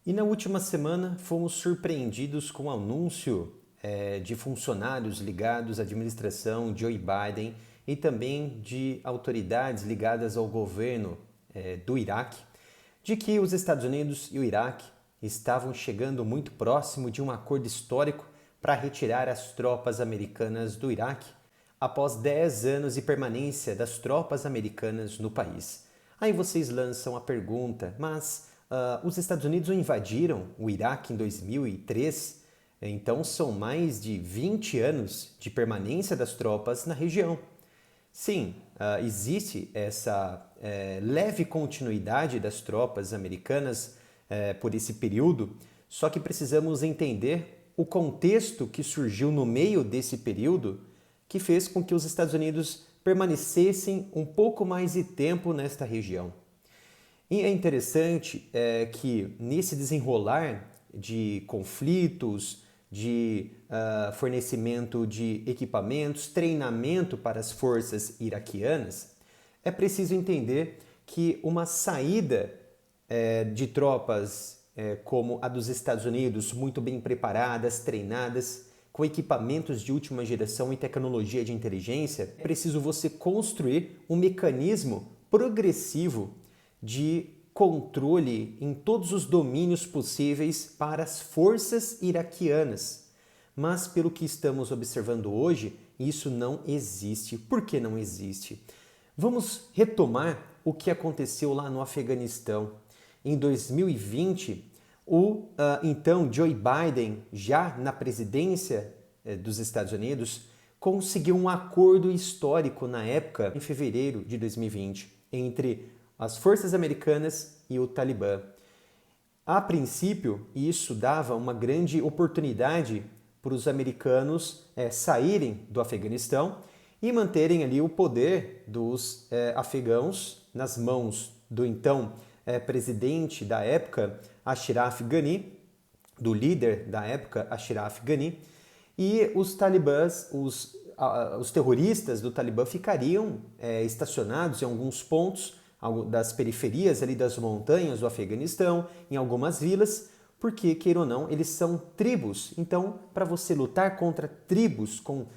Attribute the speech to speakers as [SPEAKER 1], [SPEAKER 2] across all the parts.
[SPEAKER 1] E na última semana fomos surpreendidos com o anúncio de funcionários ligados à administração Joe Biden e também de autoridades ligadas ao governo do Iraque, de que os Estados Unidos e o Iraque estavam chegando muito próximo de um acordo histórico para retirar as tropas americanas do Iraque após 10 anos de permanência das tropas americanas no país. Aí vocês lançam a pergunta, mas os Estados Unidos invadiram o Iraque em 2003, então são mais de 20 anos de permanência das tropas na região. Sim, existe essa leve continuidade das tropas americanas por esse período, só que precisamos entender o contexto que surgiu no meio desse período que fez com que os Estados Unidos permanecessem um pouco mais de tempo nesta região. E é interessante que nesse desenrolar de conflitos, de fornecimento de equipamentos, treinamento para as forças iraquianas, é preciso entender que uma saída de tropas como a dos Estados Unidos, muito bem preparadas, treinadas, com equipamentos de última geração e tecnologia de inteligência, é preciso você construir um mecanismo progressivo de controle em todos os domínios possíveis para as forças iraquianas. Mas, pelo que estamos observando hoje, isso não existe. Por que não existe? Vamos retomar o que aconteceu lá no Afeganistão. Em 2020, então Joe Biden, já na presidência dos Estados Unidos, conseguiu um acordo histórico na época, em fevereiro de 2020, entre as forças americanas e o Talibã. A princípio, isso dava uma grande oportunidade para os americanos saírem do Afeganistão e manterem ali o poder dos afegãos nas mãos do então presidente da época, Ashraf Ghani, do líder da época, Ashraf Ghani, e os talibãs, os terroristas do Talibã ficariam estacionados em alguns pontos das periferias ali das montanhas do Afeganistão, em algumas vilas, porque, queira ou não, eles são tribos. Então, para você lutar contra tribos, com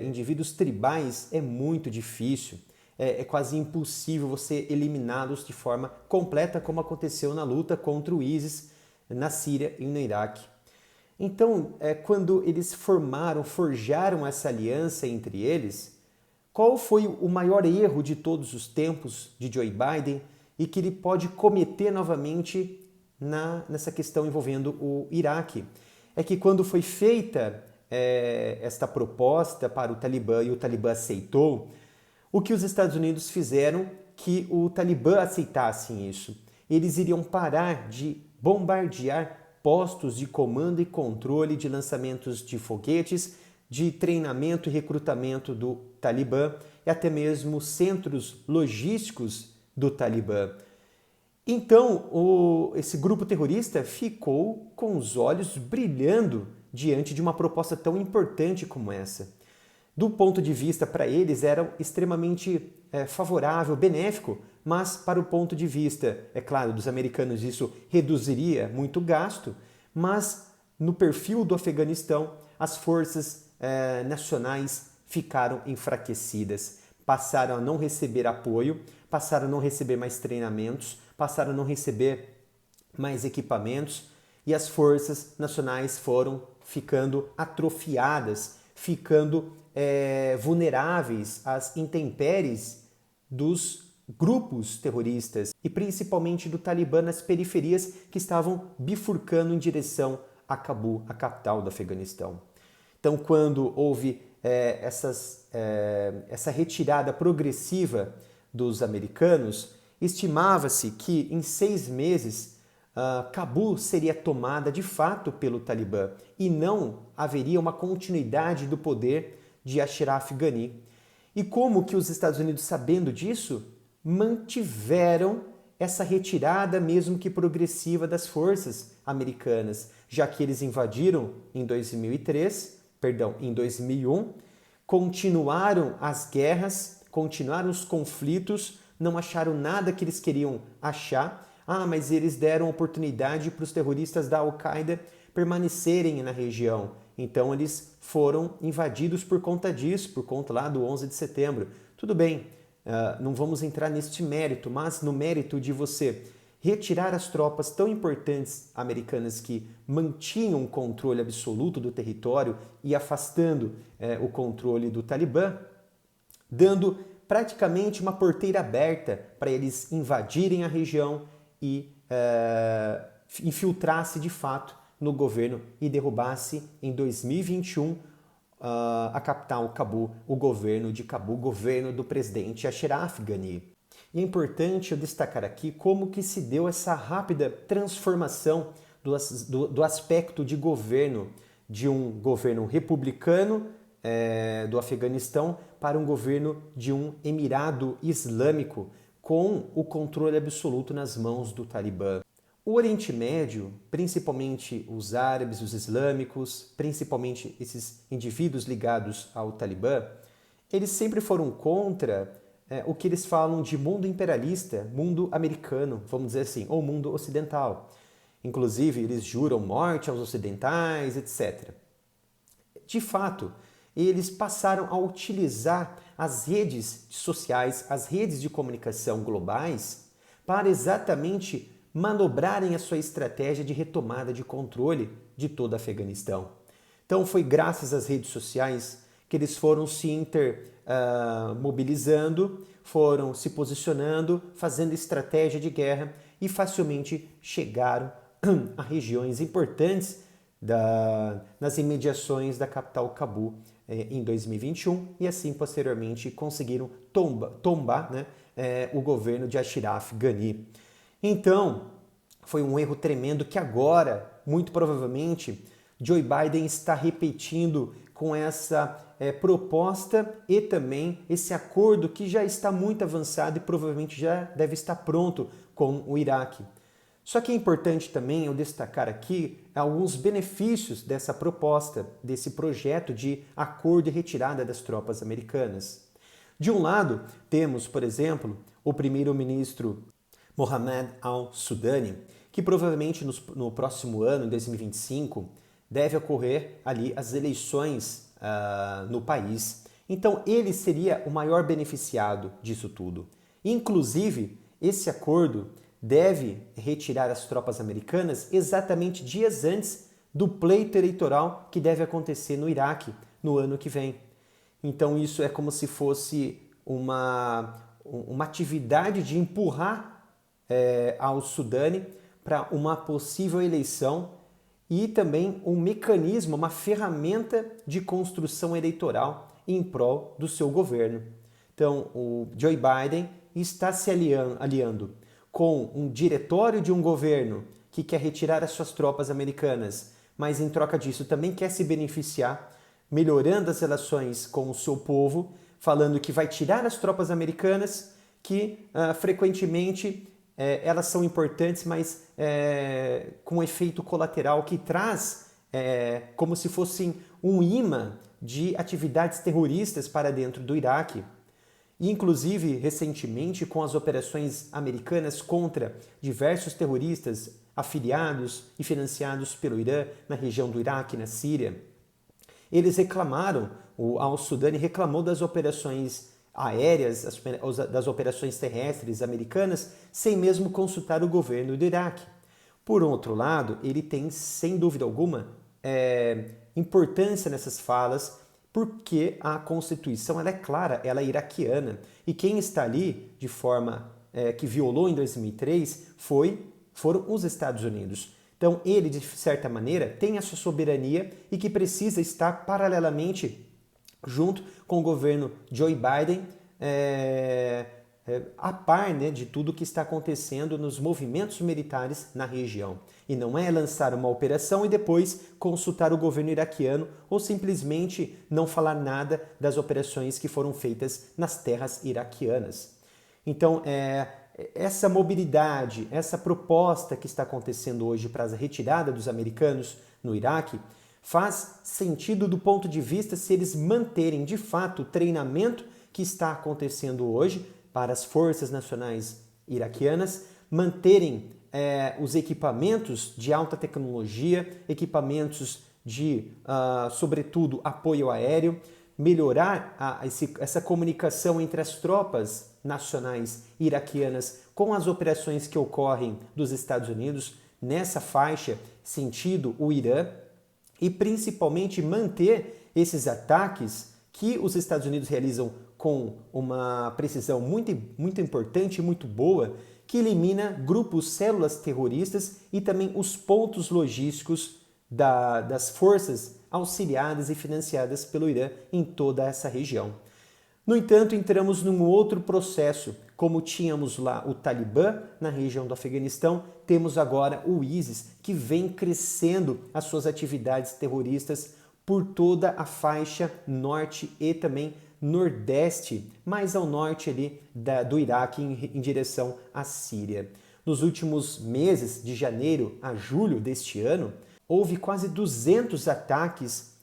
[SPEAKER 1] indivíduos tribais, é muito difícil. É quase impossível você eliminá-los de forma completa, como aconteceu na luta contra o ISIS na Síria e no Iraque. Então, quando eles forjaram essa aliança entre eles, qual foi o maior erro de todos os tempos de Joe Biden e que ele pode cometer novamente nessa questão envolvendo o Iraque? É que quando foi feita esta proposta para o Talibã e o Talibã aceitou, o que os Estados Unidos fizeram que o Talibã aceitasse isso? Eles iriam parar de bombardear postos de comando e controle de lançamentos de foguetes, de treinamento e recrutamento do Talibã e até mesmo centros logísticos do Talibã. Então, esse grupo terrorista ficou com os olhos brilhando diante de uma proposta tão importante como essa. Do ponto de vista para eles era extremamente favorável, benéfico, mas para o ponto de vista, é claro, dos americanos isso reduziria muito gasto, mas no perfil do Afeganistão as forças nacionais ficaram enfraquecidas, passaram a não receber apoio, passaram a não receber mais treinamentos, passaram a não receber mais equipamentos e as forças nacionais foram ficando atrofiadas, ficando vulneráveis às intempéries dos grupos terroristas e principalmente do Talibã nas periferias que estavam bifurcando em direção a Cabul, a capital do Afeganistão. Então, quando houve essa retirada progressiva dos americanos, estimava-se que em 6 meses Cabul seria tomada de fato pelo Talibã e não haveria uma continuidade do poder de Ashraf Ghani. E como que os Estados Unidos, sabendo disso, mantiveram essa retirada mesmo que progressiva das forças americanas, já que eles invadiram em 2001, continuaram as guerras, continuaram os conflitos, não acharam nada que eles queriam achar, Ah, mas eles deram oportunidade para os terroristas da Al-Qaeda permanecerem na região. Então eles foram invadidos por conta disso, por conta lá do 11 de setembro. Tudo bem, não vamos entrar neste mérito, mas no mérito de você retirar as tropas tão importantes americanas que mantinham o controle absoluto do território e afastando o controle do Talibã, dando praticamente uma porteira aberta para eles invadirem a região e infiltrasse de fato no governo e derrubasse em 2021 a capital Cabul, o governo de Cabul, governo do presidente Ashraf Ghani. E é importante eu destacar aqui como que se deu essa rápida transformação do aspecto de governo, de um governo republicano do Afeganistão para um governo de um emirado islâmico com o controle absoluto nas mãos do Talibã. O Oriente Médio, principalmente os árabes, os islâmicos, principalmente esses indivíduos ligados ao Talibã, eles sempre foram contra o que eles falam de mundo imperialista, mundo americano, vamos dizer assim, ou mundo ocidental. Inclusive, eles juram morte aos ocidentais, etc. De fato, eles passaram a utilizar as redes sociais, as redes de comunicação globais, para exatamente manobrarem a sua estratégia de retomada de controle de todo o Afeganistão. Então foi graças às redes sociais que eles foram se mobilizando, foram se posicionando, fazendo estratégia de guerra e facilmente chegaram a regiões importantes nas imediações da capital Cabul em 2021 e assim posteriormente conseguiram tombar o governo de Ashraf Ghani. Então, foi um erro tremendo que agora, muito provavelmente, Joe Biden está repetindo com essa proposta e também esse acordo que já está muito avançado e provavelmente já deve estar pronto com o Iraque. Só que é importante também eu destacar aqui alguns benefícios dessa proposta, desse projeto de acordo e retirada das tropas americanas. De um lado, temos, por exemplo, o primeiro-ministro Mohamed al-Sudani, que provavelmente no próximo ano, em 2025, deve ocorrer ali as eleições no país. Então ele seria o maior beneficiado disso tudo. Inclusive, esse acordo deve retirar as tropas americanas exatamente dias antes do pleito eleitoral que deve acontecer no Iraque no ano que vem. Então isso é como se fosse uma atividade de empurrar ao Sudani para uma possível eleição e também um mecanismo, uma ferramenta de construção eleitoral em prol do seu governo. Então, o Joe Biden está se aliando com um diretório de um governo que quer retirar as suas tropas americanas, mas em troca disso também quer se beneficiar, melhorando as relações com o seu povo, falando que vai tirar as tropas americanas, que frequentemente elas são importantes, mas com efeito colateral que traz como se fossem um imã de atividades terroristas para dentro do Iraque. E, inclusive, recentemente, com as operações americanas contra diversos terroristas afiliados e financiados pelo Irã na região do Iraque e na Síria, eles reclamaram, o al-Sudani reclamou das operações aéreas, das operações terrestres americanas, sem mesmo consultar o governo do Iraque. Por outro lado, ele tem, sem dúvida alguma, importância nessas falas, porque a Constituição ela é clara, ela é iraquiana. E quem está ali, de forma que violou em 2003, foram os Estados Unidos. Então, ele, de certa maneira, tem a sua soberania e que precisa estar paralelamente junto com o governo Joe Biden, a par de tudo que está acontecendo nos movimentos militares na região. E não é lançar uma operação e depois consultar o governo iraquiano ou simplesmente não falar nada das operações que foram feitas nas terras iraquianas. Então, essa mobilidade, essa proposta que está acontecendo hoje para a retirada dos americanos no Iraque, faz sentido do ponto de vista se eles manterem de fato o treinamento que está acontecendo hoje para as forças nacionais iraquianas, manterem os equipamentos de alta tecnologia, equipamentos de, sobretudo, apoio aéreo, melhorar essa comunicação entre as tropas nacionais iraquianas com as operações que ocorrem dos Estados Unidos nessa faixa, sentido o Irã, e principalmente manter esses ataques que os Estados Unidos realizam com uma precisão muito importante e muito boa, que elimina grupos, células terroristas e também os pontos logísticos das forças auxiliadas e financiadas pelo Irã em toda essa região. No entanto, entramos num outro processo. Como tínhamos lá o Talibã na região do Afeganistão, temos agora o ISIS, que vem crescendo as suas atividades terroristas por toda a faixa norte e também nordeste, mais ao norte ali do Iraque em direção à Síria. Nos últimos meses, de janeiro a julho deste ano, houve quase 200 ataques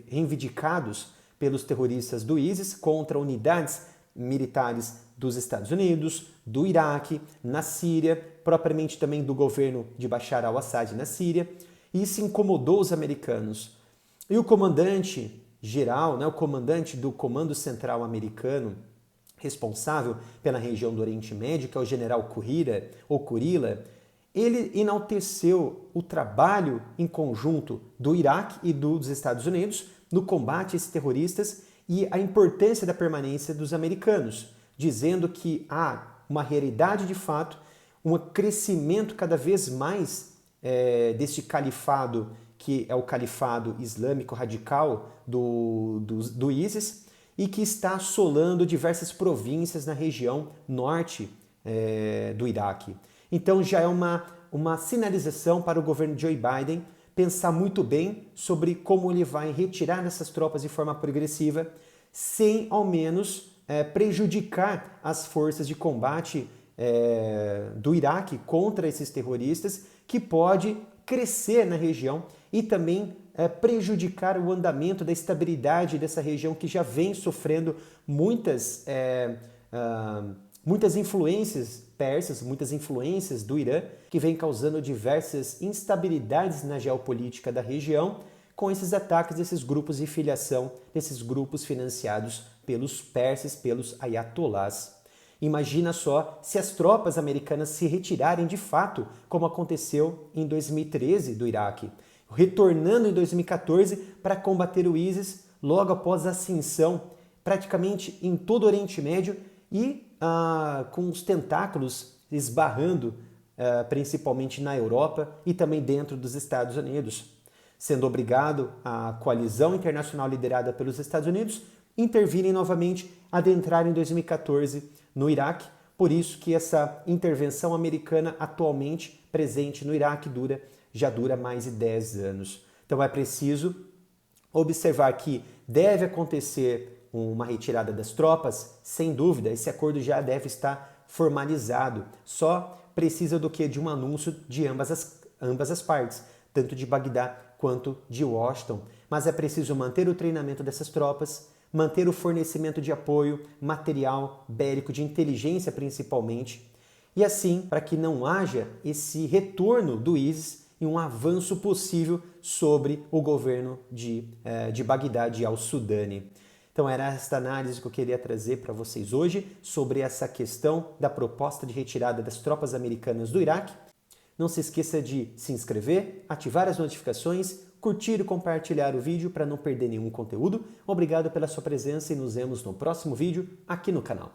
[SPEAKER 1] reivindicados pelos terroristas do ISIS contra unidades militares dos Estados Unidos, do Iraque, na Síria, propriamente também do governo de Bashar al-Assad na Síria, e isso incomodou os americanos. E o comandante geral, o comandante do Comando Central americano, responsável pela região do Oriente Médio, que é o general Kurila, ele enalteceu o trabalho em conjunto do Iraque e dos Estados Unidos no combate a esses terroristas e a importância da permanência dos americanos, dizendo que há uma realidade de fato, um crescimento cada vez mais deste califado, que é o califado islâmico radical do ISIS, e que está assolando diversas províncias na região norte do Iraque. Então já é uma sinalização para o governo Joe Biden pensar muito bem sobre como ele vai retirar essas tropas de forma progressiva, sem ao menos prejudicar as forças de combate do Iraque contra esses terroristas, que pode crescer na região e também prejudicar o andamento da estabilidade dessa região, que já vem sofrendo muitas influências persas, muitas influências do Irã, que vem causando diversas instabilidades na geopolítica da região, com esses ataques desses grupos de filiação, desses grupos financiados pelos persas, pelos ayatollahs. Imagina só se as tropas americanas se retirarem de fato, como aconteceu em 2013 do Iraque, retornando em 2014 para combater o ISIS logo após a ascensão praticamente em todo o Oriente Médio e com os tentáculos esbarrando principalmente na Europa e também dentro dos Estados Unidos, sendo obrigado a coalizão internacional liderada pelos Estados Unidos intervirem novamente, adentrar em 2014 no Iraque. Por isso que essa intervenção americana atualmente presente no Iraque já dura mais de 10 anos. Então é preciso observar que deve acontecer uma retirada das tropas, sem dúvida, esse acordo já deve estar formalizado. Só precisa do que? De um anúncio de ambas as partes, tanto de Bagdá quanto de Washington. Mas é preciso manter o treinamento dessas tropas, manter o fornecimento de apoio material, bélico, de inteligência principalmente, e assim, para que não haja esse retorno do ISIS e um avanço possível sobre o governo de Bagdá, de al-Sudani. Então era esta análise que eu queria trazer para vocês hoje sobre essa questão da proposta de retirada das tropas americanas do Iraque. Não se esqueça de se inscrever, ativar as notificações, curtir e compartilhar o vídeo para não perder nenhum conteúdo. Obrigado pela sua presença e nos vemos no próximo vídeo aqui no canal.